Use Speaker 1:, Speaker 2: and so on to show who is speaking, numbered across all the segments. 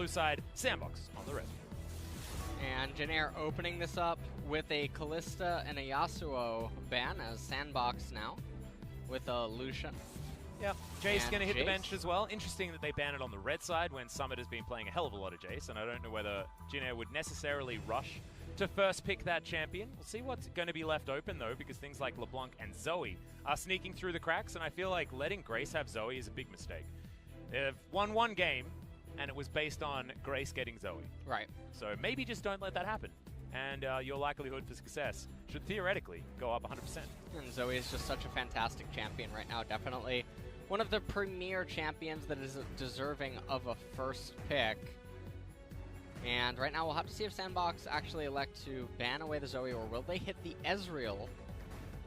Speaker 1: blue side, SandBox on the red.
Speaker 2: And Jin Air opening this up with a Kalista and a Yasuo ban as SandBox now with a Lucian.
Speaker 1: Yep, Jace
Speaker 2: And
Speaker 1: going to hit the
Speaker 2: Jace.
Speaker 1: bench as well. Interesting that they ban it on the red side when Summit has been playing a hell of a lot of Jace, and I don't know whether Jin Air would necessarily rush to first pick that champion. We'll see what's going to be left open, though, because things like LeBlanc and Zoe are sneaking through the cracks, and I feel like letting Grace have Zoe is a big mistake. They've won one game, and it was based on Grace getting Zoe.
Speaker 2: Right.
Speaker 1: So maybe just don't let that happen, and your likelihood for success should theoretically go up 100%.
Speaker 2: And Zoe is just such a fantastic champion right now. Definitely one of the premier champions that is deserving of a first pick. And right now we'll have to see if SandBox actually elect to ban away the Zoe, or will they hit the Ezreal?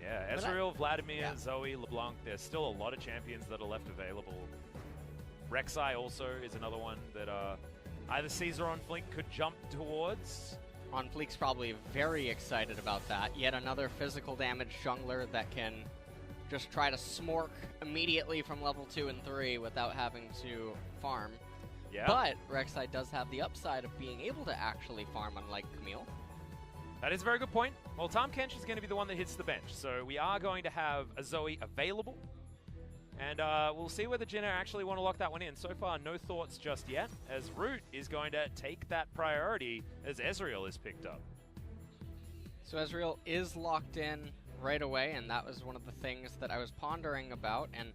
Speaker 1: Yeah, Ezreal, Vladimir, Zoe, LeBlanc, there's still a lot of champions that are left available. Rek'Sai also is another one that either Caesar or OnFleek could jump towards.
Speaker 2: OnFleek's probably very excited about that. Yet another physical damage jungler that can just try to smork immediately from level 2 and 3 without having to farm.
Speaker 1: Yeah.
Speaker 2: But Rek'Sai does have the upside of being able to actually farm, unlike Camille.
Speaker 1: That is a very good point. Well, Tahm Kench is going to be the one that hits the bench, so we are going to have a Zoe available. And we'll see whether Jin Air actually want to lock that one in. So far, no thoughts just yet, as Root is going to take that priority as Ezreal is picked up.
Speaker 2: So Ezreal is locked in right away, and that was one of the things that I was pondering about. And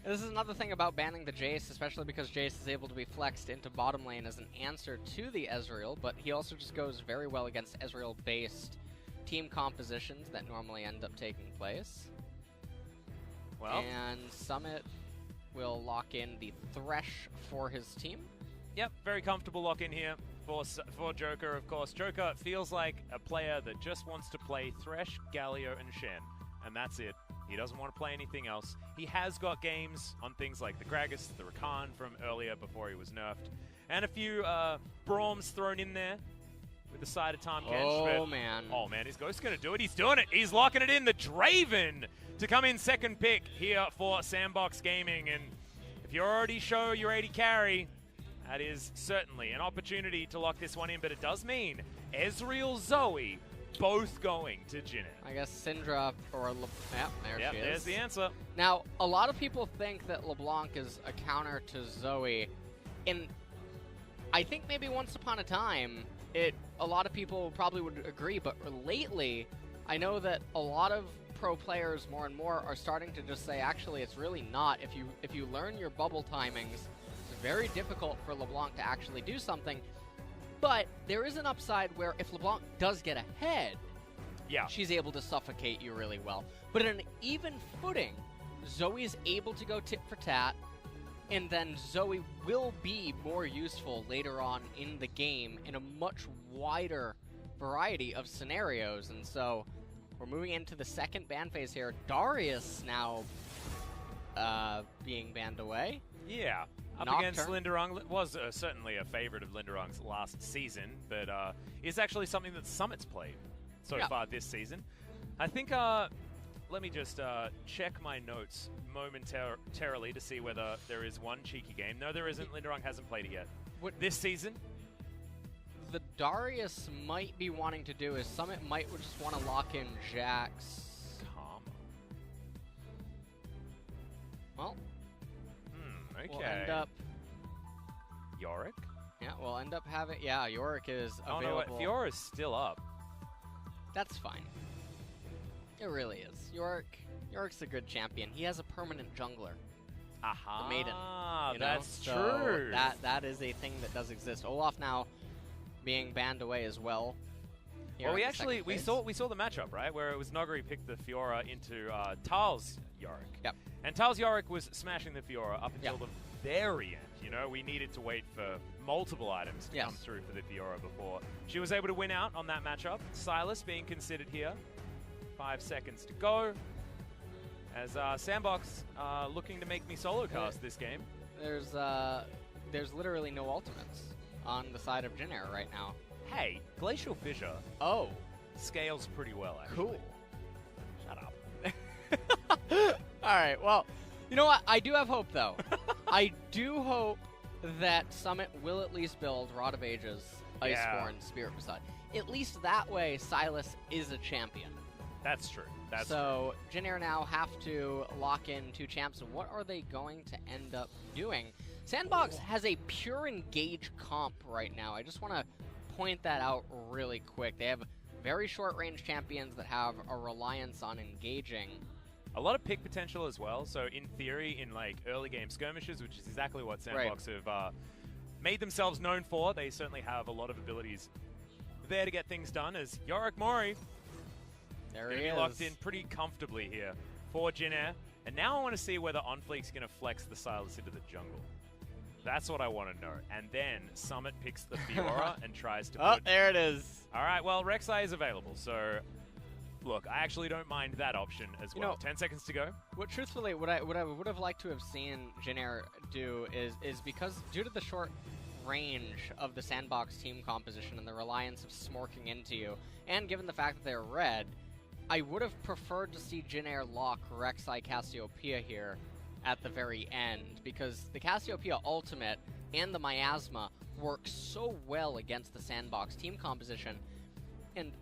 Speaker 2: this is another thing about banning the Jace, especially because Jace is able to be flexed into bottom lane as an answer to the Ezreal, but he also just goes very well against Ezreal-based team compositions that normally end up taking place.
Speaker 1: Well,
Speaker 2: And Summit will lock in the Thresh for his team.
Speaker 1: Yep, very comfortable lock in here for Joker, of course. Joker feels like a player that just wants to play Thresh, Galio, and Shen, and that's it. He doesn't want to play anything else. He has got games on things like the Gragas, the Rakan from earlier before he was nerfed, and a few Brahms thrown in there with the side of Tahm Kench.
Speaker 2: Oh, man.
Speaker 1: Oh, man, is Ghost going to do it? He's doing it. He's locking it in. The Draven to come in second pick here for SandBox Gaming, and if you already show your 80 carry, that is certainly an opportunity to lock this one in, but it does mean Ezreal, Zoe, both going to Jin Air.
Speaker 2: I guess Syndra or yeah, there she is.
Speaker 1: There's the answer.
Speaker 2: Now, a lot of people think that LeBlanc is a counter to Zoe, and I think maybe once upon a time, a lot of people probably would agree, but lately, I know that a lot of pro players more and more are starting to just say, actually, it's really not. If you learn your bubble timings, it's very difficult for LeBlanc to actually do something. But there is an upside where if LeBlanc does get ahead, she's able to suffocate you really well. But in an even footing, Zoe's able to go tit for tat, and then Zoe will be more useful later on in the game in a much wider variety of scenarios. And so we're moving into the second ban phase here. Darius now being banned away.
Speaker 1: Yeah. Up against Lindarang, was certainly a favorite of Lindarang's last season, but is actually something that Summit's played so far this season. I think, let me just check my notes momentarily to see whether there is one cheeky game. No, there isn't. Lindarang hasn't played it yet. This season?
Speaker 2: The Darius might be wanting to do is Summit might just want to lock in Jax. Well,
Speaker 1: okay.
Speaker 2: We'll end up...
Speaker 1: Yorick?
Speaker 2: Yeah, we'll end up having... Yeah, Yorick is available.
Speaker 1: Oh, no, Fiora's still up.
Speaker 2: That's fine. It really is. Yorick's a good champion. He has a permanent jungler.
Speaker 1: Aha.
Speaker 2: The Maiden.
Speaker 1: That's
Speaker 2: so
Speaker 1: true.
Speaker 2: That is a thing that does exist. Olaf now being banned away as well.
Speaker 1: Well, we saw the matchup, right? Where it was Nogari picked the Fiora into Tal's Yorick.
Speaker 2: Yep.
Speaker 1: And Tal's Yorick was smashing the Fiora up until the very end. You know, we needed to wait for multiple items to come through for the Fiora before she was able to win out on that matchup. Silas being considered here. 5 seconds to go. As SandBox looking to make me solo cast this game.
Speaker 2: There's literally no ultimates on the side of Jin Air right now.
Speaker 1: Hey, Glacial Fissure.
Speaker 2: Oh.
Speaker 1: Scales pretty well, actually.
Speaker 2: Cool.
Speaker 1: Shut up.
Speaker 2: All right, well, you know what? I do have hope, though. I do hope that Summit will at least build Rod of Ages, Iceborne, Spirit Facade. At least that way, Sylas is a champion.
Speaker 1: That's true. That's
Speaker 2: so Jin Air now have to lock in 2 champs, and what are they going to end up doing? SandBox has a pure engage comp right now. I just want to point that out really quick. They have very short-range champions that have a reliance on engaging.
Speaker 1: A lot of pick potential as well. So in theory, in like early game skirmishes, which is exactly what SandBox have made themselves known for, they certainly have a lot of abilities there to get things done. As Yorick Mori
Speaker 2: there
Speaker 1: he is locked in pretty comfortably here for Jin Air. And now I want to see whether OnFleek's going to flex the Sylas into the jungle. That's what I want to know. And then Summit picks the Fiora and tries to put...
Speaker 2: there it is.
Speaker 1: All right, well, Rek'Sai is available, so... Look, I actually don't mind that option as well. 10 seconds to go.
Speaker 2: What truthfully, what I would have liked to have seen Jin Air do is because due to the short range of the SandBox team composition and the reliance of smorking into you, and given the fact that they're red, I would have preferred to see Jin Air lock Rek'Sai Cassiopeia here at the very end, because the Cassiopeia ultimate and the Miasma work so well against the SandBox team composition, and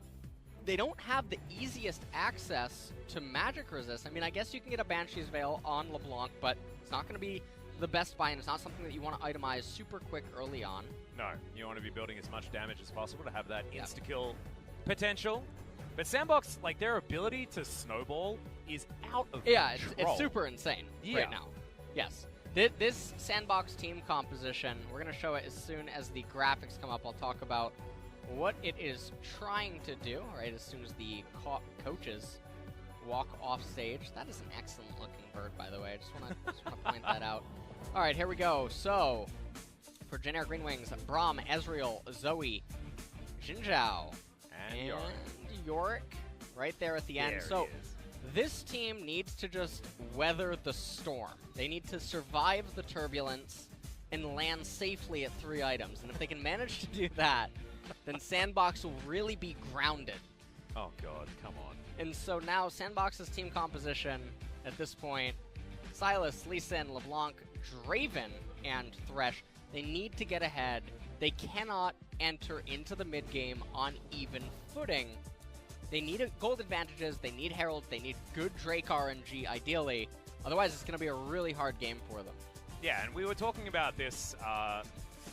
Speaker 2: they don't have the easiest access to magic resist. I mean, I guess you can get a Banshee's Veil on LeBlanc, but it's not going to be the best buy, and it's not something that you want to itemize super quick early on. No,
Speaker 1: you want to be building as much damage as possible to have that insta-kill potential. But SandBox, like, their ability to snowball is out of control.
Speaker 2: It's super insane right now. Yes. This SandBox team composition, we're going to show it as soon as the graphics come up. I'll talk about what it is trying to do, right, as soon as the coaches walk off stage. That is an excellent looking bird, by the way. I just want to point that out. All right, here we go. So, for Jin Air Green Wings, Braum, Ezreal, Zoe, Jinzhao, and Yorick right there at the end. So, this team needs to just weather the storm. They need to survive the turbulence and land safely at 3 items. And if they can manage to do that, then SandBox will really be grounded.
Speaker 1: Oh, God, come on.
Speaker 2: And so now SandBox's team composition at this point, Sylas, Lee Sin, LeBlanc, Draven, and Thresh, they need to get ahead. They cannot enter into the mid-game on even footing. They need gold advantages, they need Herald, they need good Drake RNG, ideally. Otherwise, it's going to be a really hard game for them.
Speaker 1: Yeah, and we were talking about this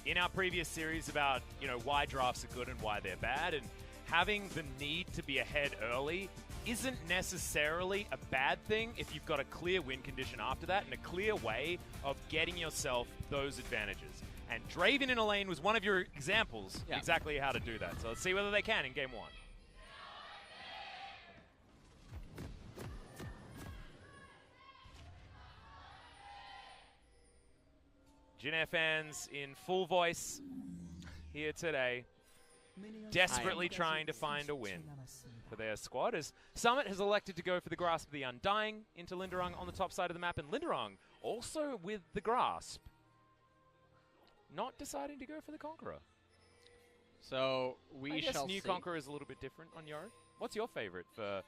Speaker 1: in our previous series about, why drafts are good and why they're bad, and having the need to be ahead early isn't necessarily a bad thing if you've got a clear win condition after that and a clear way of getting yourself those advantages. And Draven in a lane was one of your examples exactly how to do that. So let's see whether they can in Game 1. Jin Air fans in full voice here today, desperately trying to find a win for their squad, as Summit has elected to go for the Grasp of the Undying into Lindarang on the top side of the map, and Lindarang also with the Grasp, not deciding to go for the Conqueror.
Speaker 2: So
Speaker 1: I guess New Conqueror is a little bit different on Yorick. What's your favorite for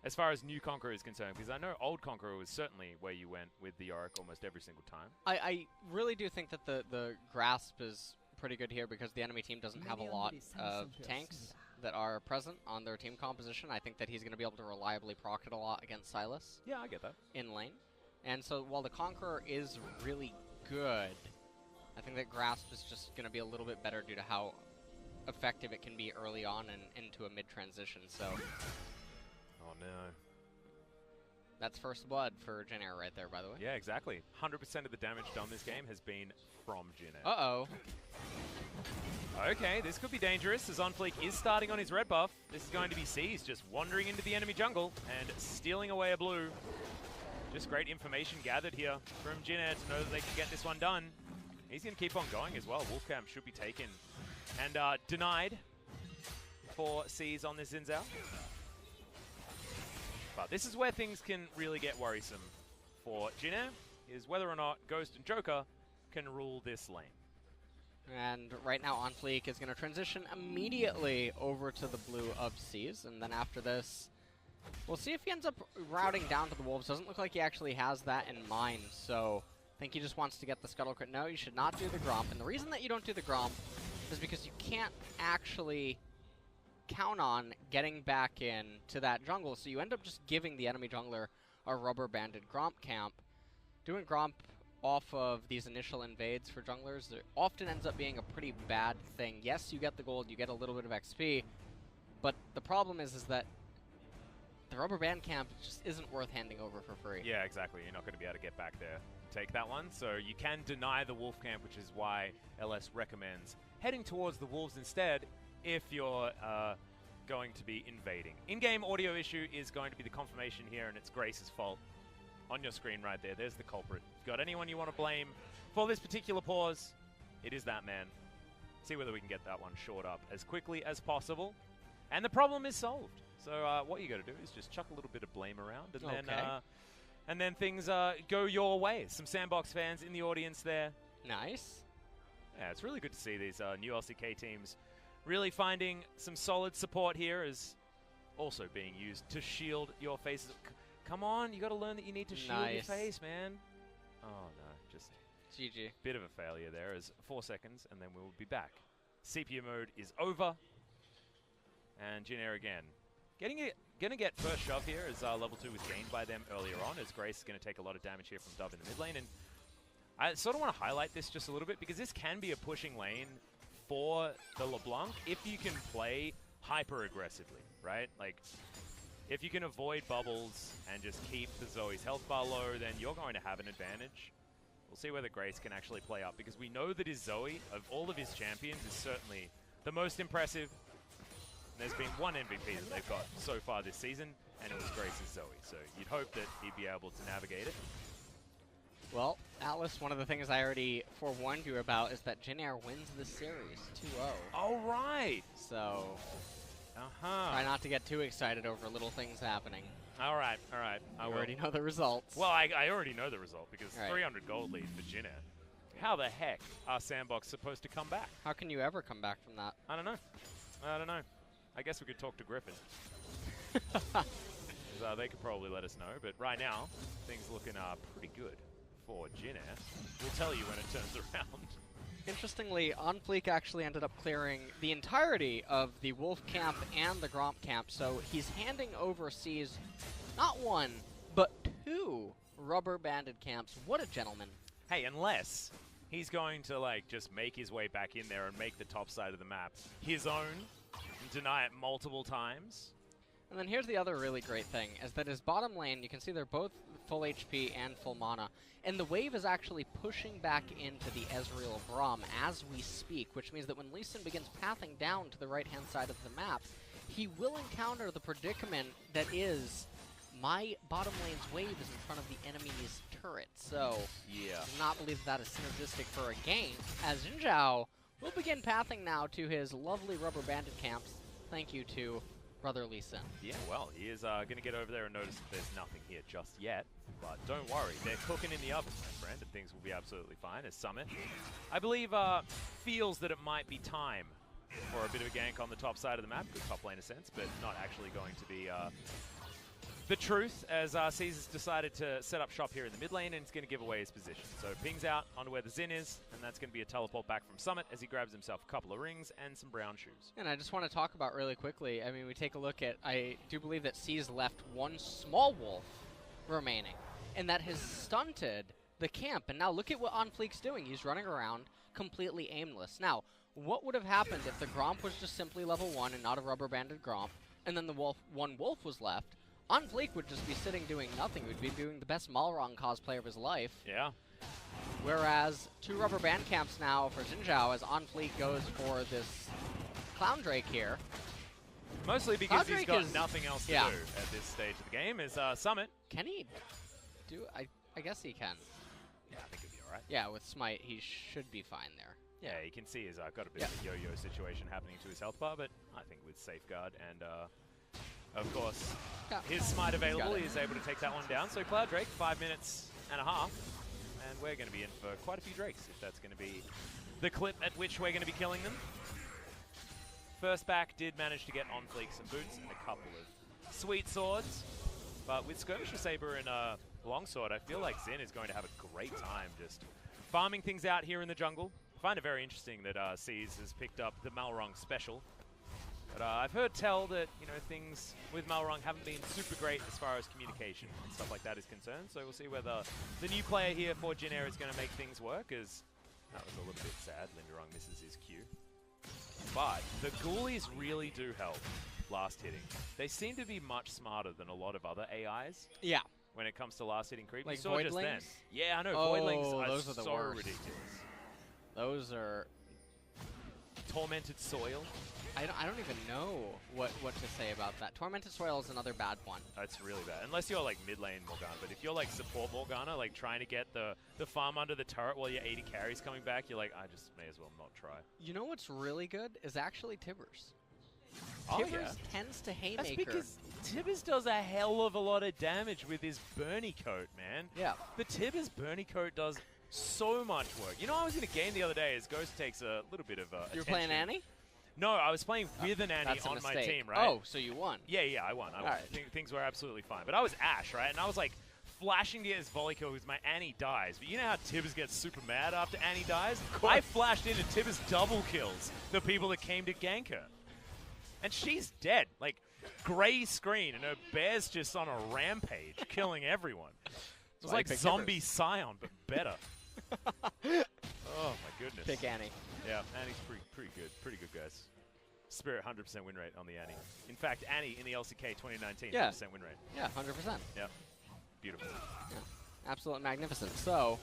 Speaker 1: as far as New Conqueror is concerned? Because I know Old Conqueror was certainly where you went with the Yorick almost every single time.
Speaker 2: I really do think that the Grasp is pretty good here because the enemy team doesn't have a lot of tanks that are present on their team composition. I think that he's going to be able to reliably proc it a lot against Sylas.
Speaker 1: Yeah, I get that.
Speaker 2: In lane. And so while the Conqueror is really good, I think that Grasp is just going to be a little bit better due to how effective it can be early on and into a mid-transition. So,
Speaker 1: oh no.
Speaker 2: That's first blood for Jin Air right there, by the way.
Speaker 1: Yeah, exactly. 100% of the damage done this game has been from Jin Air.
Speaker 2: Uh-oh.
Speaker 1: Okay, this could be dangerous as OnFleek is starting on his red buff. This is going to be C's just wandering into the enemy jungle and stealing away a blue. Just great information gathered here from Jin Air to know that they can get this one done. He's going to keep on going as well. Wolfcamp should be taken and denied for C's on this Xin Zhao. But this is where things can really get worrisome for Jin Air, is whether or not Ghost and Joker can rule this lane.
Speaker 2: And right now OnFleek is going to transition immediately over to the blue of C's, and then after this, we'll see if he ends up routing down to the Wolves. Doesn't look like he actually has that in mind, so think he just wants to get the Scuttle Crit. No, you should not do the Gromp. And the reason that you don't do the Gromp is because you can't actually count on getting back in to that jungle, so you end up just giving the enemy jungler a rubber-banded Gromp camp. Doing Gromp off of these initial invades for junglers, it often ends up being a pretty bad thing. Yes, you get the gold, you get a little bit of XP, but the problem is that the rubber band camp just isn't worth handing over for free.
Speaker 1: Yeah, exactly. You're not going to be able to get back there and take that one. So you can deny the wolf camp, which is why LS recommends heading towards the wolves instead if you're going to be invading. In-game audio issue is going to be the confirmation here, and it's Grace's fault. On your screen right there, there's the culprit. If you've got anyone you want to blame for this particular pause, it is that man. See whether we can get that one shored up as quickly as possible. And the problem is solved. So what you got to do is just chuck a little bit of blame around, and then things go your way. Some SandBox fans in the audience there.
Speaker 2: Nice.
Speaker 1: Yeah, it's really good to see these new LCK teams really finding some solid support here, as also being used to shield your faces. Come on, you got to learn that you need to shield your face, man. Oh no, just
Speaker 2: GG.
Speaker 1: Bit of a failure there. As 4 seconds, and then we will be back. CPU mode is over, and Jin Air again. Gonna get first shove here, as level 2 was gained by them earlier on, as Grace is going to take a lot of damage here from Dove in the mid lane. And I sort of want to highlight this just a little bit, because this can be a pushing lane for the LeBlanc if you can play hyper aggressively, right? Like, if you can avoid bubbles and just keep the Zoe's health bar low, then you're going to have an advantage. We'll see whether Grace can actually play up, because we know that his Zoe, of all of his champions, is certainly the most impressive. There's been one MVP that they've got so far this season, and it was Grace's Zoe. So you'd hope that he'd be able to navigate it.
Speaker 2: Well, Atlas, one of the things I already forewarned you about is that Jin Air wins the series 2-0.
Speaker 1: All right.
Speaker 2: So, try not to get too excited over little things happening.
Speaker 1: All right, all right.
Speaker 2: I already know the results.
Speaker 1: Well, I already know the result, because 300 gold lead for Jin Air. How the heck are SandBox supposed to come back?
Speaker 2: How can you ever come back from that?
Speaker 1: I don't know. I don't know. I guess we could talk to Griffin. They could probably let us know, but right now, things looking pretty good for Jin Air. We'll tell you when it turns around.
Speaker 2: Interestingly, OnFleek actually ended up clearing the entirety of the Wolf camp and the Gromp camp, so he's handing over C's not one, but 2 rubber-banded camps. What a gentleman.
Speaker 1: Hey, unless he's going to, like, just make his way back in there and make the top side of the map his own, and deny it multiple times.
Speaker 2: And then here's the other really great thing, is that his bottom lane, you can see they're both full HP and full mana, and the wave is actually pushing back into the Ezreal Braum as we speak, which means that when Lee Sin begins pathing down to the right-hand side of the map, he will encounter the predicament that is, my bottom lane's wave is in front of the enemy's turret. So,
Speaker 1: yeah,
Speaker 2: I do not believe that is synergistic for a game, as Jinzhao will begin pathing now to his lovely rubber banded camps. Thank you to Brother Lee Sin.
Speaker 1: Yeah, well, he is going to get over there and notice that there's nothing here just yet. But don't worry, they're cooking in the oven, my friend, and things will be absolutely fine. As Summit, I believe, feels that it might be time for a bit of a gank on the top side of the map. Good top lane in a sense, but not actually going to be the truth, as Caesar's decided to set up shop here in the mid lane, and it's going to give away his position. So pings out onto where the Xin is, and that's going to be a teleport back from Summit as he grabs himself a couple of rings and some brown shoes.
Speaker 2: And I just want to talk about really quickly, I mean, we take a look at, I do believe that C's left one small wolf remaining, and that has stunted the camp. And now look at what OnFleek's doing. He's running around completely aimless. Now, what would have happened if the Gromp was just simply level 1 and not a rubber-banded Gromp, and then the one wolf was left? OnFleek would just be sitting doing nothing. He'd be doing the best Malrang cosplay of his life.
Speaker 1: Yeah.
Speaker 2: Whereas 2 rubber band camps now for Jinzhao as OnFleek goes for this Clown Drake here.
Speaker 1: Mostly because he's got nothing else to do at this stage of the game is Summit.
Speaker 2: Can he do? I guess he can.
Speaker 1: Yeah, I think he'll be alright.
Speaker 2: Yeah, with Smite, he should be fine there.
Speaker 1: Yeah, you can see he's got a bit of a yo-yo situation happening to his health bar, but I think with Safeguard and of course, his Smite available, he's able to take that one down. So Cloud Drake, 5 minutes and a half. And we're going to be in for quite a few Drakes, if that's going to be the clip at which we're going to be killing them. First back did manage to get OnFleek some boots and a couple of sweet swords. But with Skirmisher Saber and longsword, I feel like Xin is going to have a great time just farming things out here in the jungle. I find it very interesting that C's has picked up the Malrang special. But I've heard tell that, you know, things with Malrang haven't been super great as far as communication and stuff like that is concerned. So we'll see whether the new player here for Jin Air is going to make things work, as that was a little bit sad. Lindarang misses his cue. But the ghoulies really do help last hitting. They seem to be much smarter than a lot of other AIs.
Speaker 2: Yeah.
Speaker 1: When it comes to last hitting creep.
Speaker 2: Like
Speaker 1: you saw just then.
Speaker 2: voidlings?
Speaker 1: Yeah, I know.
Speaker 2: Oh,
Speaker 1: Voidlings are
Speaker 2: those are the
Speaker 1: so
Speaker 2: worst.
Speaker 1: ridiculous.
Speaker 2: Those are...
Speaker 1: Tormented Soil.
Speaker 2: I don't even know what to say about that. Tormented Soil is another bad one.
Speaker 1: That's really bad. Unless you're like mid lane Morgana. But if you're like support Morgana, like trying to get the farm under the turret while your 80 carries coming back, you're like, I just may as well not try.
Speaker 2: You know what's really good is actually Tibbers.
Speaker 1: Oh,
Speaker 2: Tibbers
Speaker 1: yeah.
Speaker 2: tends to haymaker.
Speaker 1: That's because Tibbers does a hell of a lot of damage with his Burnie Coat, man.
Speaker 2: Yeah.
Speaker 1: The Tibbers Burnie Coat does so much work. You know, I was in a game the other day as Ghost takes a little bit of
Speaker 2: You were playing Annie?
Speaker 1: No, I was playing with an Annie
Speaker 2: That's a
Speaker 1: on my
Speaker 2: mistake.
Speaker 1: team, right?
Speaker 2: Oh, so you won.
Speaker 1: Yeah, I won. I won.
Speaker 2: Right.
Speaker 1: Things were absolutely fine. But I was Ashe, right? And I was like flashing to get his volley kill because my Annie dies. But you know how Tibbers gets super mad after Annie dies? I flashed into Tibbers double kills the people that came to gank her. And she's dead. Like, gray screen, and her bear's just on a rampage, killing everyone. It was like Zombie Scion, but better. Oh, my goodness.
Speaker 2: Pick Annie.
Speaker 1: Yeah, Annie's pretty good. Pretty good, guys. Spirit 100% win rate on the Annie. In fact, Annie in the LCK 2019,
Speaker 2: Yeah.
Speaker 1: 100% win rate.
Speaker 2: Yeah, 100%.
Speaker 1: Yeah. Beautiful.
Speaker 2: Yeah. Absolutely magnificent. So,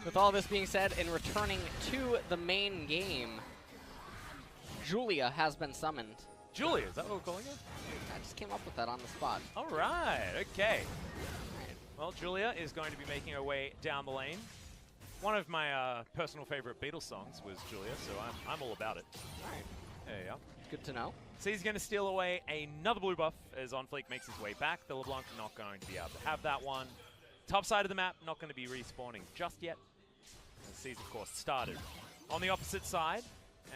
Speaker 2: with all this being said, in returning to the main game, Julia has been summoned.
Speaker 1: Julia, is that what we're calling her?
Speaker 2: I just came up with that on the spot.
Speaker 1: All right, okay.
Speaker 2: Right.
Speaker 1: Well, Julia is going to be making her way down the lane. One of my personal favorite Beatles songs was Julia, so I'm all about it.
Speaker 2: All right.
Speaker 1: There you go.
Speaker 2: Good to know.
Speaker 1: So he's going to steal away another blue buff as OnFleek makes his way back. The LeBlanc not going to be able to have that one. Top side of the map, not going to be respawning just yet. The season, of course, started on the opposite side.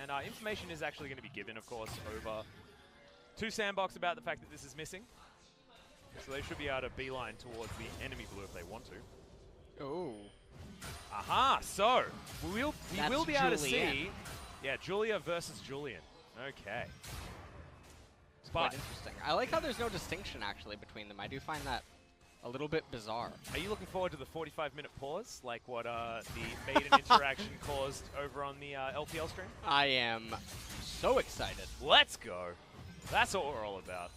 Speaker 1: And information is actually going to be given, of course, over to SandBox about the fact that this is missing. So they should be able to beeline towards the enemy blue if they want to.
Speaker 2: Oh.
Speaker 1: Aha! So, we will be able to
Speaker 2: Julian.
Speaker 1: see... Yeah, Julia versus Julian. Okay.
Speaker 2: It's quite interesting. I like how there's no distinction, actually, between them. I do find that a little bit bizarre.
Speaker 1: Are you looking forward to the 45-minute pause, like what the maiden interaction caused over on the LPL stream?
Speaker 2: I am so excited.
Speaker 1: Let's go. That's what we're all about.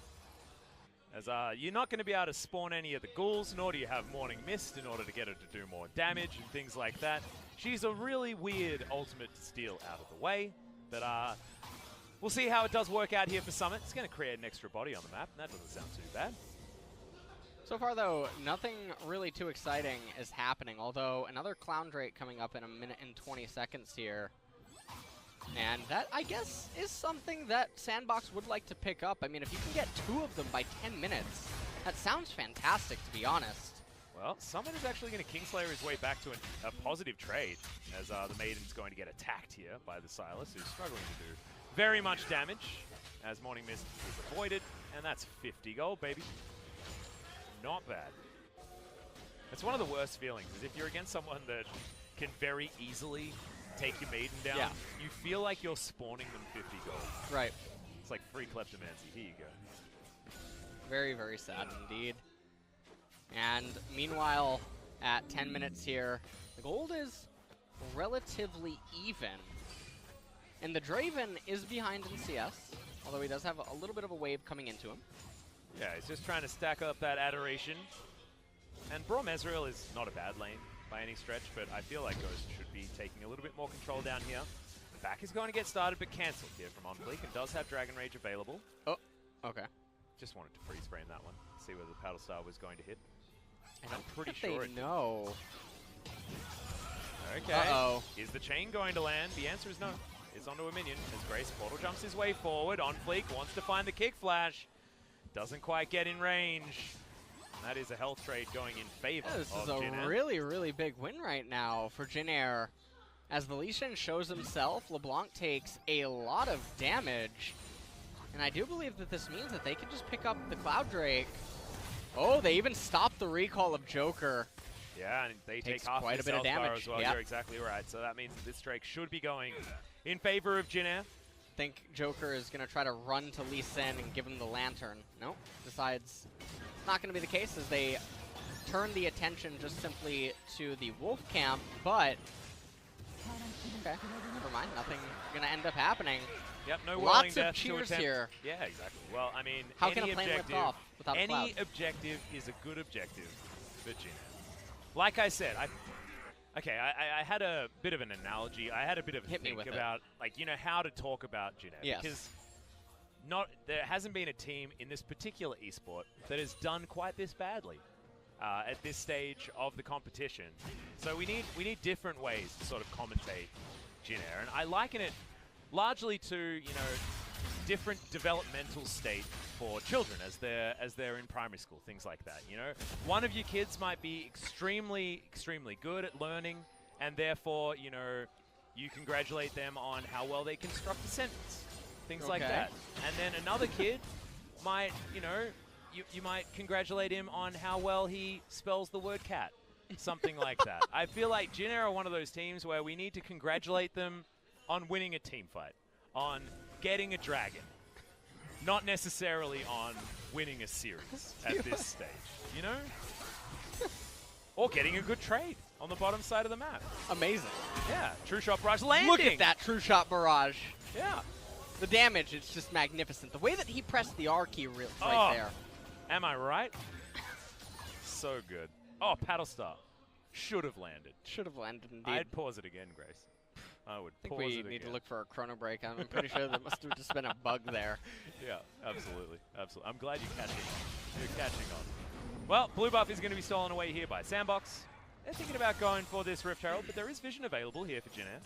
Speaker 1: As you're not going to be able to spawn any of the ghouls, nor do you have Morning Mist in order to get her to do more damage and things like that. She's a really weird ultimate to steal out of the way, but we'll see how it does work out here for Summit. It's going to create an extra body on the map, and that doesn't sound too bad.
Speaker 2: So far, though, nothing really too exciting is happening, although another Clown Drake coming up in 1 minute and 20 seconds here. And that, I guess, is something that SandBox would like to pick up. I mean, if you can get 2 of them by 10 minutes, that sounds fantastic, to be honest.
Speaker 1: Well, Summit is actually going to Kingslayer his way back to a positive trade, as the Maiden's going to get attacked here by the Silas, who's struggling to do very much damage, as Morning Mist is avoided, and that's 50 gold, baby. Not bad. It's one of the worst feelings, is if you're against someone that can very easily take your Maiden down, you feel like you're spawning them 50 gold.
Speaker 2: Right.
Speaker 1: It's like free kleptomancy. Here you go.
Speaker 2: Very, very sad indeed. And meanwhile, at 10 minutes here, the gold is relatively even. And the Draven is behind in CS, although he does have a little bit of a wave coming into him.
Speaker 1: Yeah, he's just trying to stack up that Adoration. And Braum Ezreal is not a bad lane by any stretch, but I feel like Ghost should be taking a little bit more control down here. Back is going to get started, but cancelled here from OnFleek, and does have Dragon Rage available.
Speaker 2: Oh, okay.
Speaker 1: Just wanted to freeze frame that one, see whether the Paddle Star was going to hit.
Speaker 2: And I'm
Speaker 1: pretty
Speaker 2: sure
Speaker 1: sure
Speaker 2: they know.
Speaker 1: Okay.
Speaker 2: Uh-oh.
Speaker 1: Is the chain going to land? The answer is no. It's onto a minion as Grace Portal jumps his way forward. OnFleek wants to find the kick flash. Doesn't quite get in range. And that is a health trade going in favor
Speaker 2: Yeah, this
Speaker 1: of
Speaker 2: is a
Speaker 1: Jin Air.
Speaker 2: really, really big win right now for Jin Air. As the Lee Sin shows himself, LeBlanc takes a lot of damage. And I do believe that this means that they can just pick up the Cloud Drake Oh, they even stopped the recall of Joker.
Speaker 1: Yeah, and they
Speaker 2: Takes
Speaker 1: take half
Speaker 2: quite
Speaker 1: his
Speaker 2: a bit of
Speaker 1: health bar
Speaker 2: damage.
Speaker 1: as well.
Speaker 2: Yep.
Speaker 1: You're exactly right. So that means that this Drake should be going in favor of Jin Air.
Speaker 2: I think Joker is going to try to run to Lee Sin and give him the lantern. Nope. Decides it's not going to be the case as they turn the attention just simply to the Wolf camp, but okay, never mind. Nothing going to end up happening.
Speaker 1: Yep, no
Speaker 2: Lots
Speaker 1: whirling
Speaker 2: of
Speaker 1: death to
Speaker 2: cheers
Speaker 1: attempt.
Speaker 2: here.
Speaker 1: Yeah, exactly. Well, I mean,
Speaker 2: How
Speaker 1: any
Speaker 2: can a plane lift
Speaker 1: objective,
Speaker 2: off without a cloud?
Speaker 1: any objective is a good objective for Jin Air. Like I said, I had a bit of an analogy. I had a bit of a think about, like, you know, how to talk about Jin Air.
Speaker 2: Yes.
Speaker 1: Because there hasn't been a team in this particular esport that has done quite this badly at this stage of the competition. So we need different ways to sort of commentate Jin Air, and I liken it largely to, you know, different developmental state for children as they're in primary school, things like that. You know, one of your kids might be extremely good at learning, and therefore, you know, you congratulate them on how well they construct a sentence, things like that. And then another kid might, you know, you might congratulate him on how well he spells the word cat, something like that. I feel like Jin Air are one of those teams where we need to congratulate them on winning a team fight, on getting a dragon, not necessarily on winning a series at this stage, you know? Or getting a good trade on the bottom side of the map.
Speaker 2: Amazing.
Speaker 1: Yeah, true shot barrage landing.
Speaker 2: Look at that true shot barrage.
Speaker 1: Yeah.
Speaker 2: The damage is just magnificent. The way that he pressed the R key right there.
Speaker 1: Am I right? So good. Oh, paddle star. Should have landed.
Speaker 2: Should have landed indeed.
Speaker 1: I'd pause it again, Grace. I would
Speaker 2: think
Speaker 1: pause it
Speaker 2: we
Speaker 1: again.
Speaker 2: need to look for a chrono break. I'm pretty sure there must have just been a bug there.
Speaker 1: Yeah, absolutely. Absolutely. I'm glad you're catching on. Well, blue buff is going to be stolen away here by SandBox. They're thinking about going for this Rift Herald, but there is vision available here for Jin Air.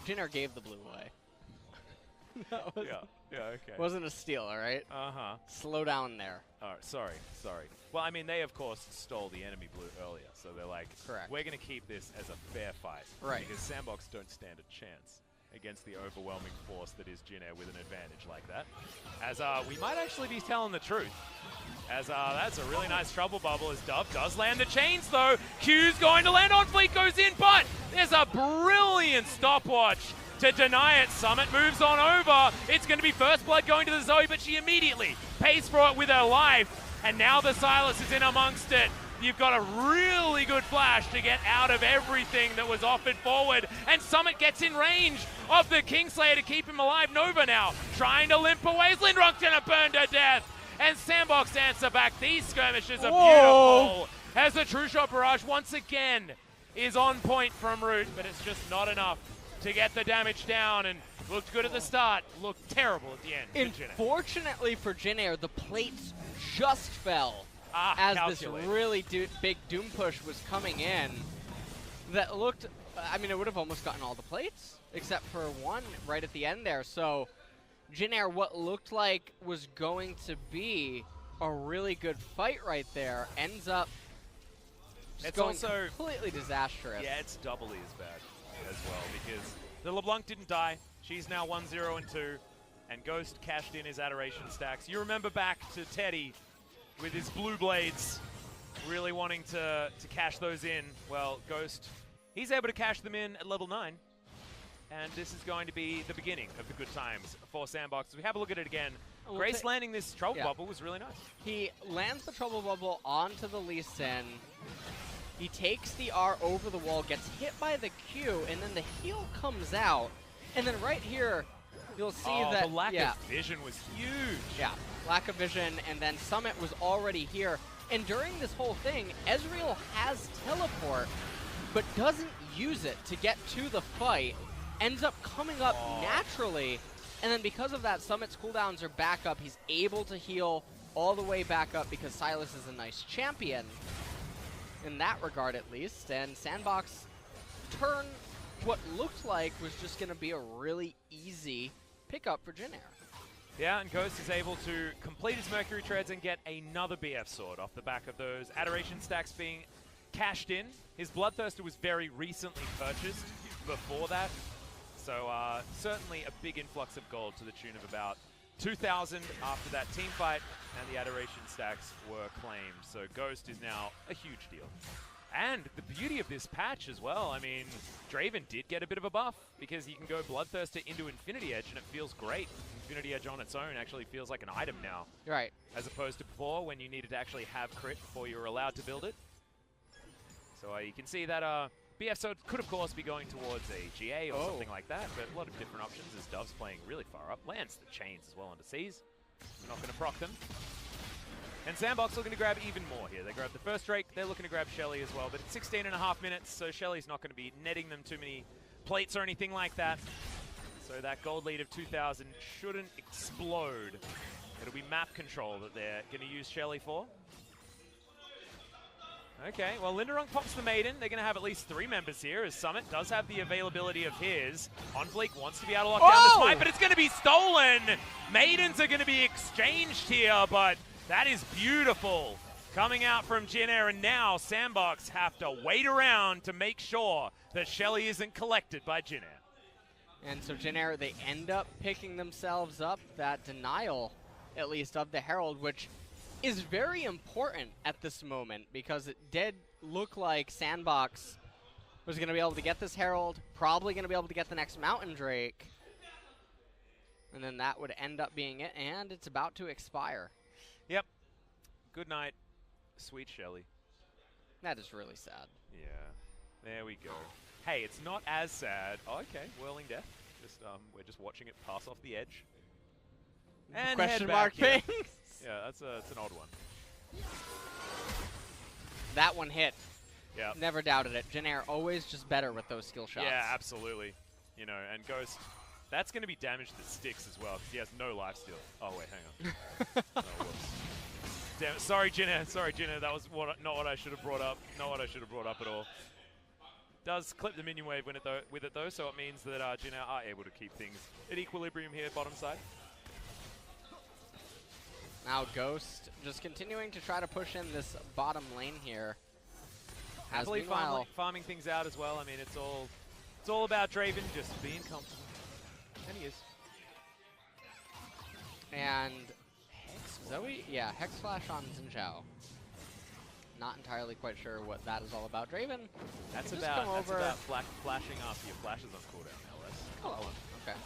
Speaker 2: Jin Air gave the blue away. That was
Speaker 1: okay.
Speaker 2: Wasn't a steal, all right?
Speaker 1: Uh-huh.
Speaker 2: Slow down there.
Speaker 1: All right, sorry. Well, I mean, they, of course, stole the enemy blue earlier, so they're like,
Speaker 2: correct.
Speaker 1: We're going to keep this as a fair fight.
Speaker 2: Right.
Speaker 1: Because SandBox don't stand a chance against the overwhelming force that is Jin Air with an advantage like that. As we might actually be telling the truth. As that's a really nice trouble bubble as Dove does land the chains, though. Q's going to land on Fleet, goes in, but there's a brilliant stopwatch to deny it. Summit moves on over. It's going to be first blood going to the Zoe, but she immediately pays for it with her life. And now the Silas is in amongst it. You've got a really good flash to get out of everything that was offered forward. And Summit gets in range of the Kingslayer to keep him alive. Nova now trying to limp away. Lindarang's going to burn to death. And SandBox answer back. These skirmishes are beautiful. As the true shot barrage once again is on point from Root, but it's just not enough to get the damage down. And looked good at the start, looked terrible at the end.
Speaker 2: Unfortunately for Jin Air, the plates just fell as this really big Doom push was coming in. That looked, I mean, it would have almost gotten all the plates, except for one right at the end there. So Jin Air, what looked like was going to be a really good fight right there, ends up just going completely disastrous.
Speaker 1: Yeah, it's doubly as bad as well, because the LeBlanc didn't die. She's now 1-0 and 2, and Ghost cashed in his Adoration stacks. You remember back to Teddy with his blue blades, really wanting to cash those in. Well, Ghost, he's able to cash them in at level 9, and this is going to be the beginning of the good times for SandBox. As we have a look at it again, Grace landing this trouble bubble was really nice.
Speaker 2: He lands the trouble bubble onto the Lee Sin. He takes the R over the wall, gets hit by the Q, and then the heal comes out. And then right here, you'll see that
Speaker 1: the lack of vision was huge.
Speaker 2: Yeah, lack of vision, and then Summit was already here. And during this whole thing, Ezreal has teleport, but doesn't use it to get to the fight. Ends up coming up naturally, and then because of that, Summit's cooldowns are back up. He's able to heal all the way back up because Silas is a nice champion, in that regard at least. And SandBox turn what looked like was just going to be a really easy pickup for Jin Air.
Speaker 1: Yeah, and Ghost is able to complete his Mercury Treads and get another BF sword off the back of those Adoration stacks being cashed in. His Bloodthirster was very recently purchased before that, so certainly a big influx of gold to the tune of about 2,000 after that team fight, and the Adoration stacks were claimed. So Ghost is now a huge deal. And the beauty of this patch as well, I mean, Draven did get a bit of a buff because he can go Bloodthirster into Infinity Edge, and it feels great. Infinity Edge on its own actually feels like an item now.
Speaker 2: Right.
Speaker 1: As opposed to before, when you needed to actually have crit before you were allowed to build it. So you can see that BF so could, of course, be going towards a GA or something like that, but a lot of different options as Dove's playing really far up. Lands the chains as well onto C's. We're not going to proc them. And SandBox looking to grab even more here. They grab the first Drake, they're looking to grab Shelly as well, but it's 16.5 minutes, so Shelly's not going to be netting them too many plates or anything like that. So that gold lead of 2,000 shouldn't explode. It'll be map control that they're going to use Shelly for. Okay, well, Lindarang pops the Maiden. They're going to have at least 3 members here, as Summit does have the availability of his. OnFleek wants to be able to lock down the smite, but it's going to be stolen! Maidens are going to be exchanged here, but that is beautiful. Coming out from Jin Air, and now SandBox have to wait around to make sure that Shelly isn't collected by Jin Air.
Speaker 2: And so Jin Air, they end up picking themselves up that denial, at least, of the Herald, which is very important at this moment because it did look like SandBox was going to be able to get this Herald, probably going to be able to get the next Mountain Drake, and then that would end up being it, and it's about to expire.
Speaker 1: Yep. Good night, sweet Shelly.
Speaker 2: That is really sad.
Speaker 1: Yeah. There we go. Hey, it's not as sad. Oh, okay, Whirling Death. Just we're just watching it pass off the edge. And
Speaker 2: question mark ping.
Speaker 1: Yeah, that's an odd one.
Speaker 2: That one hit.
Speaker 1: Yeah.
Speaker 2: Never doubted it. Jin Air always just better with those skill shots.
Speaker 1: Yeah, absolutely. You know, and Ghost, that's going to be damage that sticks as well because he has no lifesteal. Oh wait, hang on. Oh, whoops. Damn it. Sorry, Jin Air. Sorry, Jin Air. That was not what I should have brought up. Not what I should have brought up at all. Does clip the minion wave with it though, so it means that Jin Air are able to keep things at equilibrium here, bottom side.
Speaker 2: Now Ghost just continuing to try to push in this bottom lane here.
Speaker 1: Happily farming things out as well. I mean, it's all about Draven just being comfortable. And he is.
Speaker 2: And Zoe, yeah, Hex Flash on Xin-Zhao. Not entirely quite sure what that is all about. Draven,
Speaker 1: that's
Speaker 2: just
Speaker 1: about
Speaker 2: come over.
Speaker 1: flashing after your flashes on cooldown, no less.
Speaker 2: Oh, okay.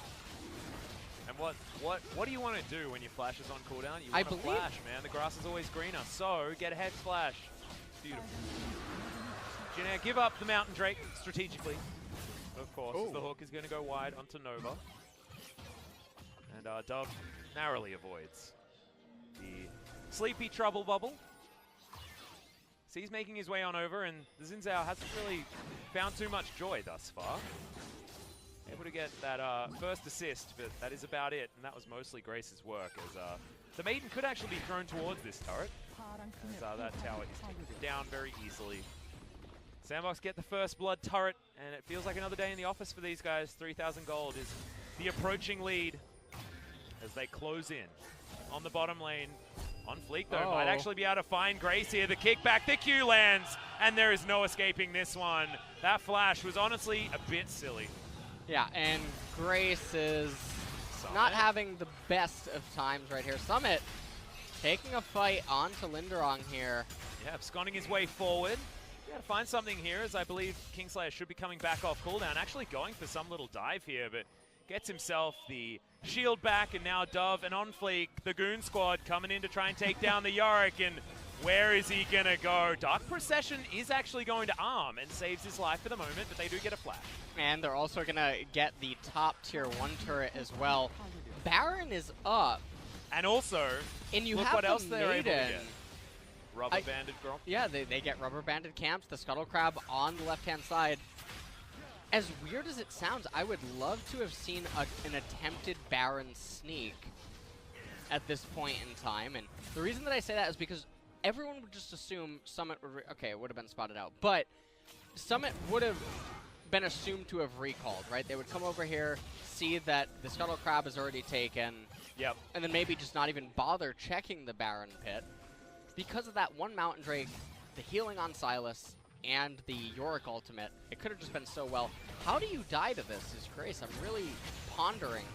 Speaker 1: And what do you want to do when your flash is on cooldown? You want to flash, man. The grass is always greener. So get a Hex Flash. Beautiful. Jin Air, give up the Mountain Drake strategically. Of course, as the hook is going to go wide onto Nova. And Dove narrowly avoids the Sleepy Trouble Bubble. So he's making his way on over, and the Xin-Zhao hasn't really found too much joy thus far. Able to get that first assist, but that is about it, and that was mostly Grace's work, as the Maiden could actually be thrown towards this turret, as that tower is taken down very easily. SandBox get the first blood turret, and it feels like another day in the office for these guys. 3,000 gold is the approaching lead as they close in on the bottom lane. OnFleek, though, might actually be able to find Grace here. The kickback, the Q lands, and there is no escaping this one. That flash was honestly a bit silly.
Speaker 2: Yeah, and Grace is not having the best of times right here. Summit taking a fight onto Lindarang here.
Speaker 1: Yeah, absconding his way forward. Got to find something here, as I believe Kingslayer should be coming back off cooldown. Actually going for some little dive here, but gets himself the shield back, and now Dove and OnFleek, the Goon Squad, coming in to try and take down the Yorick, and where is he going to go? Dark Procession is actually going to arm and saves his life for the moment, but they do get a flash.
Speaker 2: And they're also going to get the top tier 1 turret as well. Baron is up.
Speaker 1: And also,
Speaker 2: and you
Speaker 1: look
Speaker 2: have
Speaker 1: what else they're able to get. Rubber banded Gromp.
Speaker 2: Yeah, they get rubber banded camps, the Scuttle Crab on the left-hand side. As weird as it sounds, I would love to have seen an attempted Baron sneak at this point in time. And the reason that I say that is because everyone would just assume Summit would, okay, it would have been spotted out, but Summit would have been assumed to have recalled, right? They would come over here, see that the Scuttle Crab is already taken, and then maybe just not even bother checking the Baron pit. Because of that one Mountain Drake, the healing on Silas, and the Yorick ultimate, it could have just been so well. How do you die to this is Grace? I'm really pondering.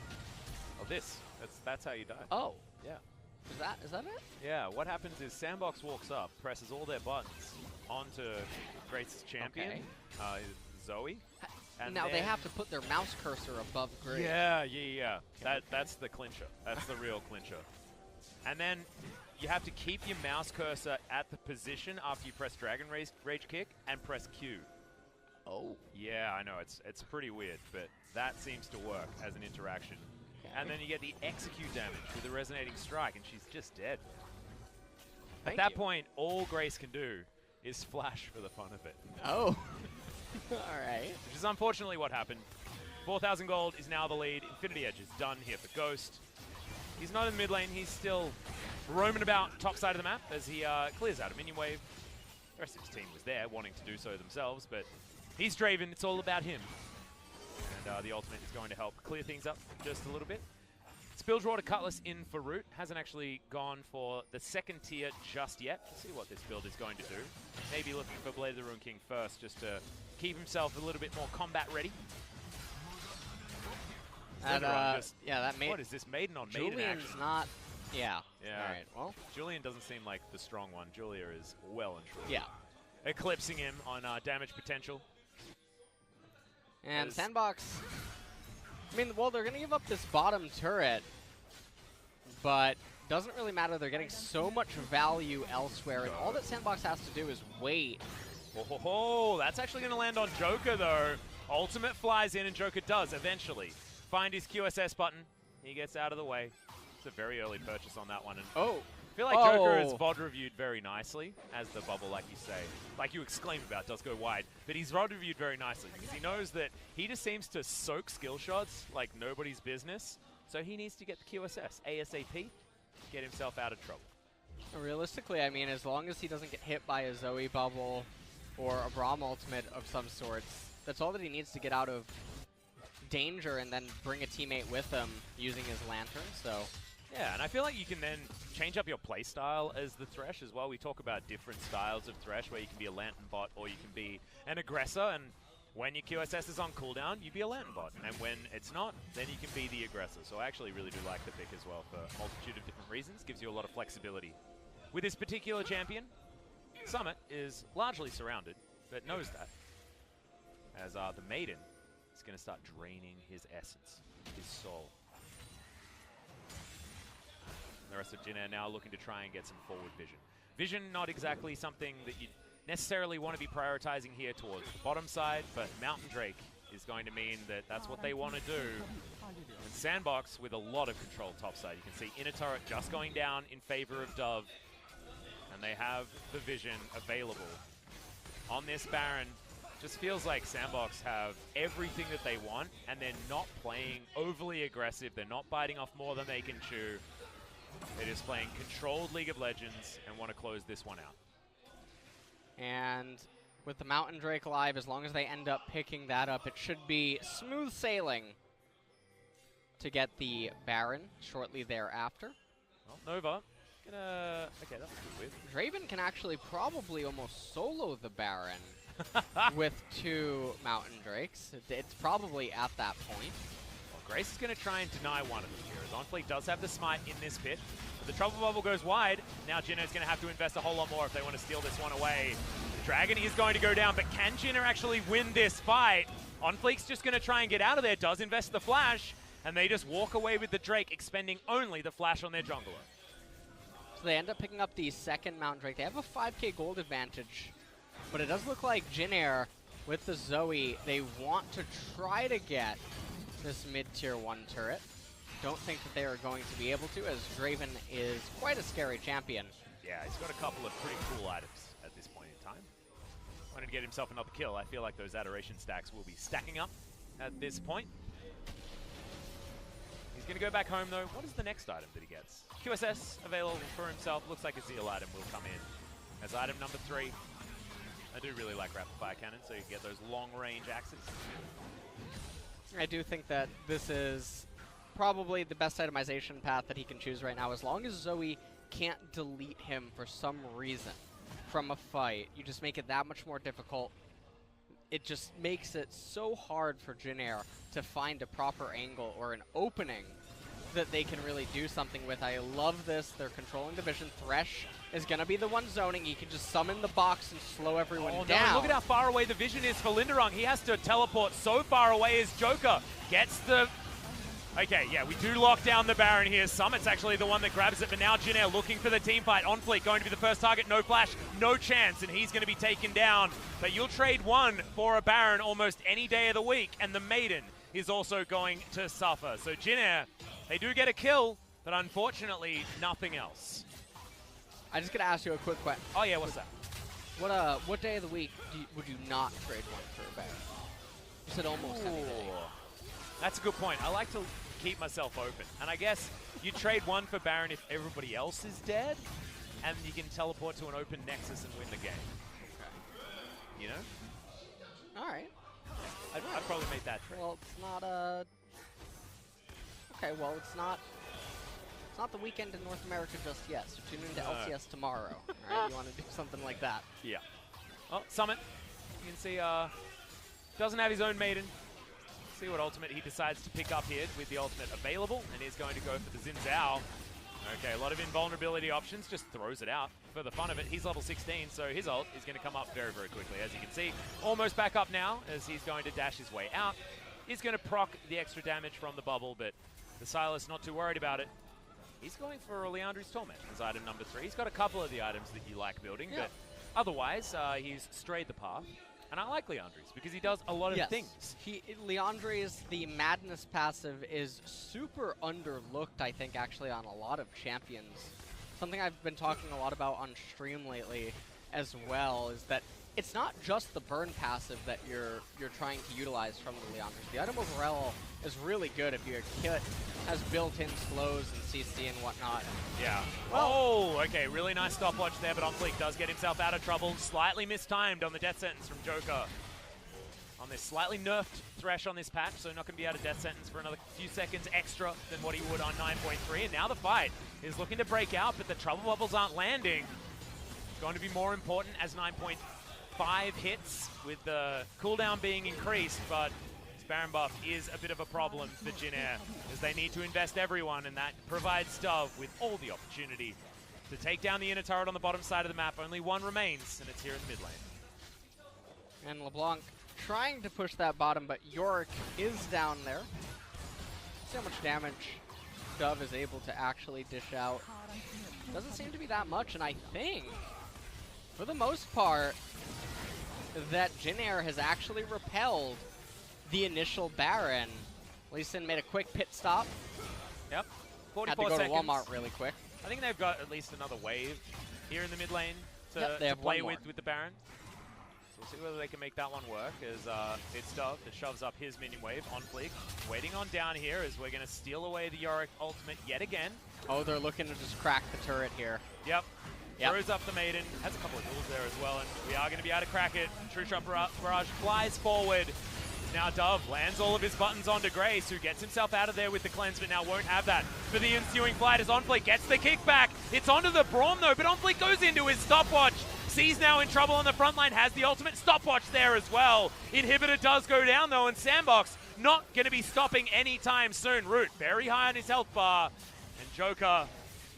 Speaker 1: Oh, this. That's how you die.
Speaker 2: Oh.
Speaker 1: Yeah.
Speaker 2: Is that it?
Speaker 1: Yeah, what happens is SandBox walks up, presses all their buttons onto Grace's champion,
Speaker 2: Okay.
Speaker 1: Zoe. And
Speaker 2: now
Speaker 1: then,
Speaker 2: they have to put their mouse cursor above Grace.
Speaker 1: Yeah. That's the clincher. That's the real clincher. And then you have to keep your mouse cursor at the position after you press Dragon Rage Kick and press Q.
Speaker 2: Oh.
Speaker 1: Yeah, I know, it's pretty weird, but that seems to work as an interaction. And then you get the execute damage with the resonating strike, and she's just dead. At that point, all Grace can do is flash for the fun of it.
Speaker 2: Oh. Alright.
Speaker 1: Which is unfortunately what happened. 4,000 gold is now the lead. Infinity Edge is done here for Ghost. He's not in the mid lane. He's still roaming about top side of the map as he clears out a minion wave. The rest of his team was there wanting to do so themselves, but he's Draven. It's all about him. And the ultimate is going to help clear things up just a little bit. Spill draw to Cutlass in for Root. Hasn't actually gone for the second tier just yet. Let's see what this build is going to do. Maybe looking for Blade of the Ruin King first just to keep himself a little bit more combat ready.
Speaker 2: And, yeah, that made...
Speaker 1: What is this? Maiden on Maiden
Speaker 2: Julian's
Speaker 1: action.
Speaker 2: not... Yeah.
Speaker 1: Yeah.
Speaker 2: Alright, well...
Speaker 1: Julian doesn't seem like the strong one. Julia is well and truly.
Speaker 2: Yeah.
Speaker 1: Eclipsing him on damage potential.
Speaker 2: And SandBox... I mean, well, they're going to give up this bottom turret, but doesn't really matter. They're getting so much value elsewhere, and all that SandBox has to do is wait.
Speaker 1: Oh, that's actually going to land on Joker, though. Ultimate flies in, and Joker does eventually find his QSS button. He gets out of the way. It's a very early purchase on that one. And I feel like Joker is VOD reviewed very nicely, as the bubble, like you say, like you exclaim about, does go wide. But he's VOD reviewed very nicely because he knows that he just seems to soak skill shots like nobody's business. So he needs to get the QSS ASAP, get himself out of trouble.
Speaker 2: Realistically, I mean, as long as he doesn't get hit by a Zoe bubble or a Braum ultimate of some sorts, that's all that he needs to get out of danger and then bring a teammate with him using his lantern. So.
Speaker 1: Yeah, and I feel like you can then change up your playstyle as the Thresh as well. We talk about different styles of Thresh where you can be a Lantern bot or you can be an aggressor. And when your QSS is on cooldown, you be a Lantern bot. And when it's not, then you can be the aggressor. So I actually really do like the pick as well for a multitude of different reasons. Gives you a lot of flexibility. With this particular champion, Summit is largely surrounded, but knows that. As the Maiden is going to start draining his essence, his soul. The rest of Jin Air now looking to try and get some forward vision. Vision not exactly something that you necessarily want to be prioritizing here towards the bottom side, but Mountain Drake is going to mean that that's what they want to do. And SandBox with a lot of control topside. You can see inner turret just going down in favor of Dove, and they have the vision available. On this Baron, just feels like SandBox have everything that they want, and they're not playing overly aggressive. They're not biting off more than they can chew. They're just playing controlled League of Legends and want to close this one out.
Speaker 2: And with the Mountain Drake live, as long as they end up picking that up, it should be smooth sailing to get the Baron shortly thereafter.
Speaker 1: Well, Nova, gonna... Okay, that's a bit weird.
Speaker 2: Draven can actually probably almost solo the Baron with 2 Mountain Drakes. It's probably at that point.
Speaker 1: Grace is going to try and deny one of them here, as OnFleek does have the smite in this pit. But the trouble bubble goes wide. Now Jinner is going to have to invest a whole lot more if they want to steal this one away. The Dragon is going to go down, but can Jinner actually win this fight? OnFleek's just going to try and get out of there, does invest the flash, and they just walk away with the Drake, expending only the flash on their jungler.
Speaker 2: So they end up picking up the second Mountain Drake. They have a 5k gold advantage, but it does look like Jin Air with the Zoe, they want to try to get this mid-tier 1 turret. Don't think that they are going to be able to, as Draven is quite a scary champion.
Speaker 1: Yeah, he's got a couple of pretty cool items at this point in time. Wanted to get himself another kill. I feel like those adoration stacks will be stacking up at this point. He's going to go back home, though. What is the next item that he gets? QSS available for himself. Looks like a Zeal item will come in as item number 3. I do really like Rapid Fire Cannon, so you can get those long-range axes.
Speaker 2: I do think that this is probably the best itemization path that he can choose right now. As long as Zoe can't delete him for some reason from a fight, you just make it that much more difficult. It just makes it so hard for Jin Air to find a proper angle or an opening that they can really do something with. I love this. They're controlling the vision. Thresh is going to be the one zoning. He can just summon the box and slow everyone down.
Speaker 1: No, look at how far away the vision is for Lindarang. He has to teleport so far away as Joker gets the... Okay, yeah, we do lock down the Baron here. Summit's actually the one that grabs it, but now Jin-air looking for the team fight. OnFleek going to be the first target. No flash, no chance, and he's going to be taken down. But you'll trade one for a Baron almost any day of the week, and the Maiden is also going to suffer. So Jin-air, they do get a kill, but unfortunately, nothing else.
Speaker 2: I just got to ask you a quick question.
Speaker 1: Oh, yeah, what's that?
Speaker 2: What day of the week would you not trade one for a Baron? You said almost any day.
Speaker 1: That's a good point. I like to keep myself open. And I guess you trade one for Baron if everybody else is dead, and you can teleport to an open Nexus and win the game. Okay. You know?
Speaker 2: All right.
Speaker 1: I'd probably make that trade.
Speaker 2: Well, it's not a... Okay, well, it's not the weekend in North America just yet, so tune into LCS tomorrow. All right, you want to do something like that.
Speaker 1: Yeah. Oh, Summit. You can see, doesn't have his own Maiden. See what ultimate he decides to pick up here with the ultimate available, and he's going to go for the Xin Zhao. Okay, a lot of invulnerability options, just throws it out for the fun of it. He's level 16, so his ult is going to come up very, very quickly. As you can see, almost back up now as he's going to dash his way out. He's going to proc the extra damage from the bubble, but the Silas not too worried about it. He's going for Leandri's Torment as item number 3. He's got a couple of the items that you like building, but otherwise, he's strayed the path. And I like Leandri's because he does a lot of things.
Speaker 2: Leandri's, the Madness passive, is super underlooked, I think, actually, on a lot of champions. Something I've been talking a lot about on stream lately as well is that it's not just the burn passive that you're trying to utilize from the Leandri's. The item overall is really good if your kit has built-in slows and CC and whatnot.
Speaker 1: Yeah. Oh, okay. Really nice stopwatch there, but OnFleek does get himself out of trouble. Slightly mistimed on the death sentence from Joker. On this slightly nerfed Thresh on this patch, so not going to be out of death sentence for another few seconds extra than what he would on 9.3. And now the fight is looking to break out, but the trouble bubbles aren't landing. It's going to be more important as 9.5 hits with the cooldown being increased, but Baron buff is a bit of a problem for Jin-air as they need to invest everyone, and that provides Dove with all the opportunity to take down the inner turret on the bottom side of the map. Only one remains, and it's here in the mid lane.
Speaker 2: And LeBlanc trying to push that bottom, but Yorick is down there. See how much damage Dove is able to actually dish out. Doesn't seem to be that much, and I think, for the most part, that Jin-air has actually repelled the initial Baron. Lee Sin made a quick pit stop.
Speaker 1: Yep. 44
Speaker 2: Had to go
Speaker 1: seconds.
Speaker 2: to Walmart really quick.
Speaker 1: I think they've got at least another wave here in the mid lane to
Speaker 2: have
Speaker 1: play
Speaker 2: one
Speaker 1: with the Baron. So we'll see whether they can make that one work as it's Dove that shoves up his minion wave. OnFleek waiting on down here as we're going to steal away the Yorick ultimate yet again.
Speaker 2: Oh, they're looking to just crack the turret here.
Speaker 1: Yep. Throws up the Maiden, has a couple of duels there as well, and we are going to be able to crack it. True Shot Barrage flies forward. Now Dove lands all of his buttons onto Grace, who gets himself out of there with the cleanse, but now won't have that for the ensuing fight as OnFleek gets the kickback. It's onto the Braum though, but OnFleek goes into his stopwatch. C's now in trouble on the front line, has the ultimate stopwatch there as well. Inhibitor does go down though, and SandBox not going to be stopping anytime soon. Root very high on his health bar, and Joker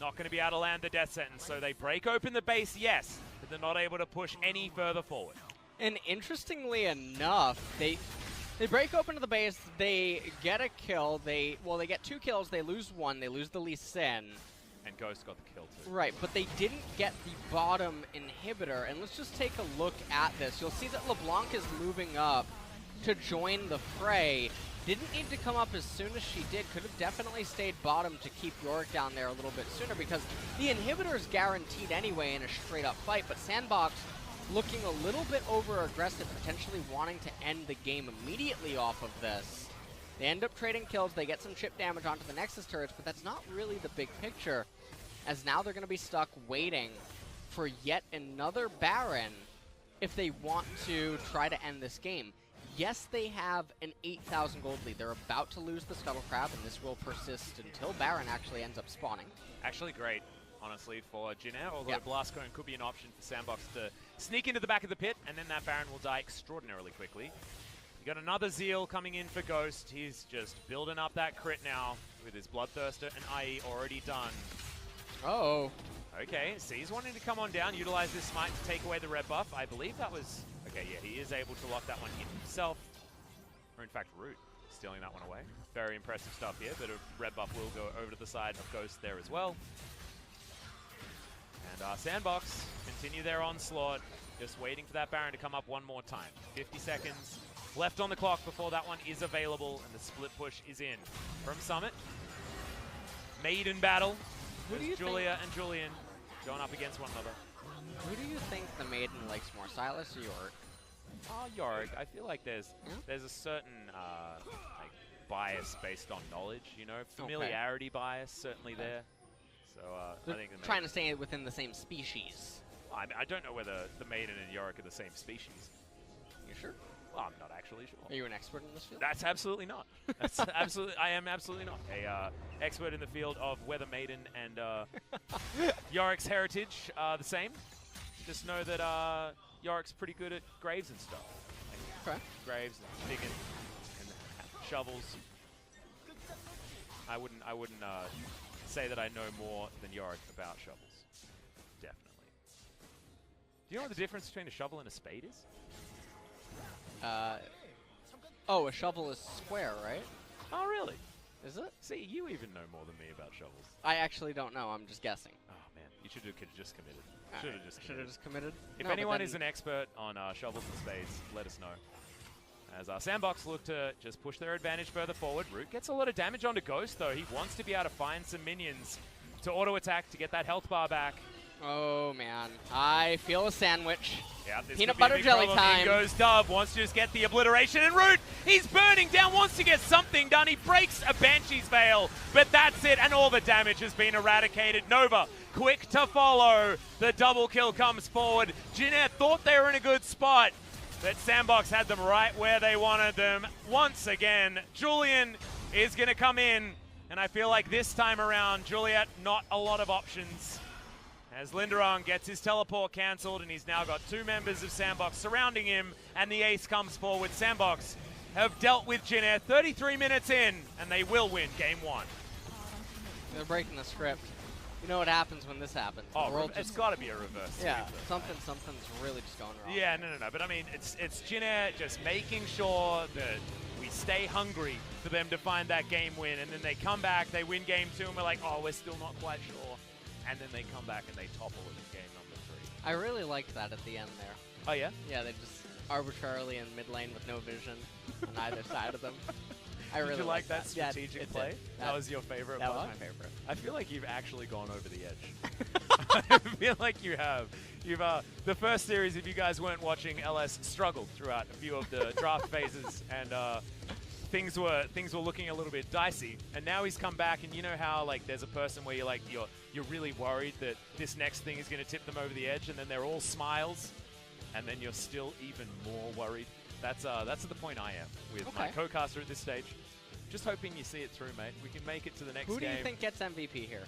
Speaker 1: not going to be able to land the death sentence. So they break open the base, yes, but they're not able to push any further forward.
Speaker 2: And interestingly enough, they break open to the base, they get a kill, they get 2 kills, they lose 1, they lose the Lee Sin.
Speaker 1: And Ghost got the kill too.
Speaker 2: Right, but they didn't get the bottom inhibitor, and let's just take a look at this. You'll see that LeBlanc is moving up to join the fray. Didn't need to come up as soon as she did, could have definitely stayed bottom to keep Yorick down there a little bit sooner because the inhibitor is guaranteed anyway in a straight up fight, but SandBox looking a little bit over-aggressive, potentially wanting to end the game immediately off of this. They end up trading kills, they get some chip damage onto the Nexus turrets, but that's not really the big picture, as now they're going to be stuck waiting for yet another Baron if they want to try to end this game. Yes, they have an 8,000 gold lead. They're about to lose the Scuttle Crab, and this will persist until Baron actually ends up spawning.
Speaker 1: Actually great, honestly, for Jin-air, although Blast Cone could be an option for SandBox to sneak into the back of the pit, and then that Baron will die extraordinarily quickly. You got another Zeal coming in for Ghost. He's just building up that crit now. with his Bloodthirster and IE already done.
Speaker 2: Oh.
Speaker 1: Okay, C's wanting to come on down, utilize this smite to take away the red buff. I believe that was... Okay, yeah, he is able to lock that one in himself. Or in fact, Root stealing that one away. Very impressive stuff here, but a red buff will go over to the side of Ghost there as well. And SandBox continue their onslaught, just waiting for that Baron to come up one more time. 50 seconds left on the clock before that one is available, and the split push is in. From Summit, maiden battle. There's Julia and Julian going up against one another.
Speaker 2: Who do you think the maiden likes more, Silas or Yorick?
Speaker 1: Yorick. I feel like there's a certain like bias based on knowledge, you know, familiarity bias certainly there. So I think
Speaker 2: trying to stay within the same species.
Speaker 1: I mean, I don't know whether the maiden and Yorick are the same species.
Speaker 2: You sure?
Speaker 1: Well, I'm not actually sure.
Speaker 2: Are you an expert in this field?
Speaker 1: That's absolutely not. That's absolutely. I am absolutely not a expert in the field of whether maiden and Yorick's heritage are the same. Just know that Yorick's pretty good at graves and stuff. Like graves and digging and shovels. I wouldn't say that I know more than Yorick about shovels. Definitely. Do you know what the difference between a shovel and a spade is?
Speaker 2: Oh, a shovel is square, right?
Speaker 1: Oh, really?
Speaker 2: Is it?
Speaker 1: See, you even know more than me about shovels.
Speaker 2: I actually don't know. I'm just guessing.
Speaker 1: Oh, man. You should have just committed.
Speaker 2: Should have just committed.
Speaker 1: If anyone is an expert on shovels and spades, let us know. As SandBox look to just push their advantage further forward. Root gets a lot of damage onto Ghost, though. He wants to be able to find some minions to auto-attack to get that health bar back.
Speaker 2: Oh, man. I feel a sandwich.
Speaker 1: Yeah, this
Speaker 2: Peanut butter jelly time.
Speaker 1: In goes Dove, wants to just get the obliteration, and Root, he's burning down, wants to get something done. He breaks a Banshee's Veil, but that's it, and all the damage has been eradicated. Nova, quick to follow. The double kill comes forward. Jeanette thought they were in a good spot, but SandBox had them right where they wanted them. Once again, Julian is going to come in, and I feel like this time around, Juliet, not a lot of options. As Lindarang gets his teleport cancelled, and he's now got two members of SandBox surrounding him, and the ace comes forward. SandBox have dealt with Jin Air 33 minutes in, and they will win game one.
Speaker 2: They're breaking the script. You know what happens when this happens.
Speaker 1: Oh, it's got to be a reverse.
Speaker 2: Yeah, something's really just going wrong.
Speaker 1: Yeah, no. But I mean, it's Jin Air just making sure that we stay hungry for them to find that game win, and then they come back, they win game two, and we're like, oh, we're still not quite sure. And then they come back and they topple it in game number 3.
Speaker 2: I really liked that at the end there.
Speaker 1: Oh, yeah?
Speaker 2: Yeah, they just arbitrarily in mid lane with no vision on either side of them.
Speaker 1: Did you like that strategic play? That was your favorite
Speaker 2: part?
Speaker 1: That
Speaker 2: was my favorite.
Speaker 1: I feel like you've actually gone over the edge. I feel like you have. You've the first series, if you guys weren't watching, LS struggled throughout a few of the draft phases, and things were looking a little bit dicey. And now he's come back, and you know how like there's a person where you're really worried that this next thing is going to tip them over the edge, and then they're all smiles, and then you're still even more worried. That's the point I am with my co-caster at this stage. Just hoping you see it through, mate. We can make it to the next game.
Speaker 2: Who do you think gets MVP here?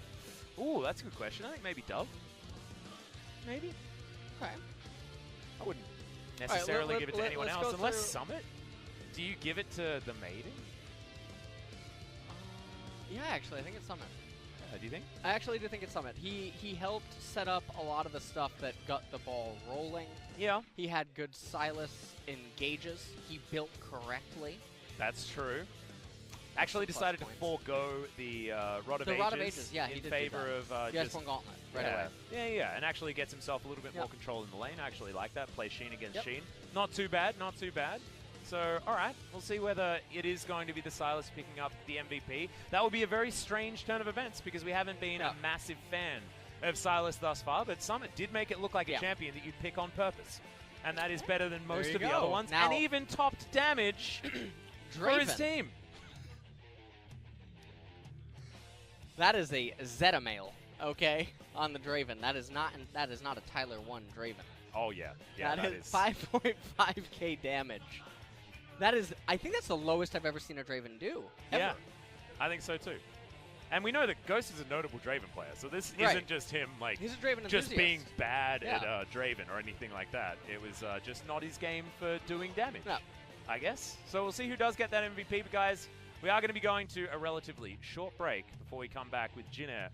Speaker 1: Ooh, that's a good question. I think maybe Dove. Maybe.
Speaker 2: Okay.
Speaker 1: I wouldn't necessarily give it to anyone else unless Summit. Do you give it to the Maiden?
Speaker 2: Yeah, actually, I think it's Summit.
Speaker 1: Do you think?
Speaker 2: I actually do think it's Summit. He helped set up a lot of the stuff that got the ball rolling.
Speaker 1: Yeah.
Speaker 2: He had good Silas engages. He built correctly.
Speaker 1: That's true. Actually decided to forego the Rod of Ages, in favor of
Speaker 2: just one gauntlet right away.
Speaker 1: Yeah, and actually gets himself a little bit more control in the lane. I actually like that. Play Shin against Shin. Not too bad, not too bad. So, all right, we'll see whether it is going to be the Silas picking up the MVP. That would be a very strange turn of events because we haven't been a massive fan of Silas thus far, but Summit did make it look like a champion that you'd pick on purpose. And that is better than most of the other ones, and even topped damage for his team.
Speaker 2: That is a Zeta-mail, okay, on the Draven. That is not a Tyler 1 Draven.
Speaker 1: Oh, yeah.
Speaker 2: That is 5.5k damage. That is, I think that's the lowest I've ever seen a Draven do. Ever.
Speaker 1: Yeah, I think so too. And we know that Ghost is a notable Draven player, so this isn't just him like
Speaker 2: he's a Draven
Speaker 1: just
Speaker 2: enthusiast.
Speaker 1: being bad at Draven or anything like that. It was just not his game for doing damage, I guess. So we'll see who does get that MVP, guys. We are going to be going to a relatively short break before we come back with Jin Air